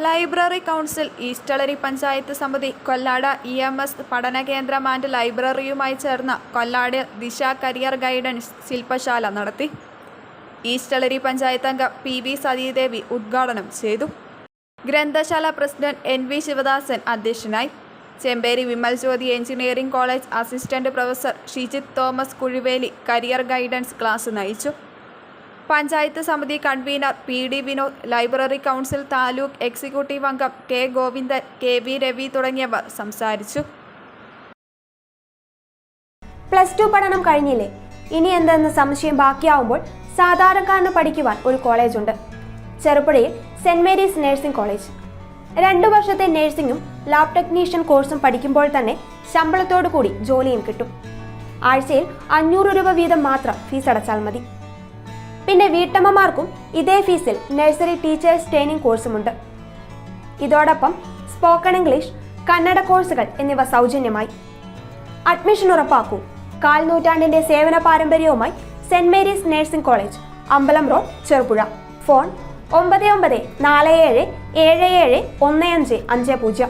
Library council, ഈസ്റ്റളരി panchayat സമിതി, Kollad EMS പഠനകേന്ദ്രം and ലൈബ്രറിയുമായി ചേർന്ന് കൊല്ലാട് ദിശ കരിയർ ഗൈഡൻസ് ശില്പശാല നടത്തി. ഈസ്റ്റളരി പഞ്ചായത്ത് അംഗം PV സതീദേവി ഉദ്ഘാടനം ചെയ്തു. ഗ്രന്ഥശാല പ്രസിഡന്റ് NV ശിവദാസൻ അധ്യക്ഷനായി. Chemperi Vimal Jyothi engineering college assistant professor Shijith Thomas Kuzhiveli career guidance class നയിച്ചു. പഞ്ചായത്ത് സമിതി convener PD Vinod, library council taluk executive അംഗം K ഗോവിന്ദൻ, KV രവി തുടങ്ങിയവർ സംസാരിച്ചു. +2 പഠനം കഴിഞ്ഞില്ലേ, ഇനി എന്തെന്ന് സംശയം ബാക്കിയാവുമ്പോൾ സാധാരണക്കാരന് പഠിക്കുവാൻ ഒരു കോളേജുണ്ട്. ചെറുപുഴയിൽ സെന്റ് മേരീസ് നഴ്സിംഗ് കോളേജ്. 2 വർഷത്തെ നഴ്സിംഗും ലാബ് ടെക്നീഷ്യൻ കോഴ്സും പഠിക്കുമ്പോൾ തന്നെ ശമ്പളത്തോടു കൂടി ജോലിയും കിട്ടും. ആഴ്ചയിൽ 500 രൂപ വീതം മാത്രം ഫീസ് അടച്ചാൽ മതി. പിന്നെ വീട്ടമ്മമാർക്കും ഇതേ ഫീസിൽ നഴ്സറി ടീച്ചേഴ്സ് ട്രെയിനിങ് കോഴ്സുമുണ്ട്. ഇതോടൊപ്പം സ്പോക്കൺ ഇംഗ്ലീഷ്, കന്നഡ കോഴ്സുകൾ എന്നിവ സൗജന്യമായി. അഡ്മിഷൻ ഉറപ്പാക്കൂ. 1/4 നൂറ്റാണ്ടിന്റെ സേവന പാരമ്പര്യവുമായി സെന്റ് മേരീസ് നഴ്സിംഗ് കോളേജ്, അമ്പലം road, Cherupuzha. Phone 9947771550, 9446007032,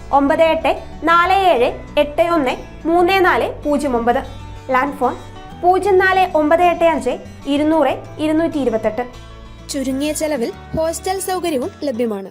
9847813409. Land phone 04985 200 228. ചുരുങ്ങിയ ചെലവിൽ ഹോസ്റ്റൽ സൗകര്യവും ലഭ്യമാണ്.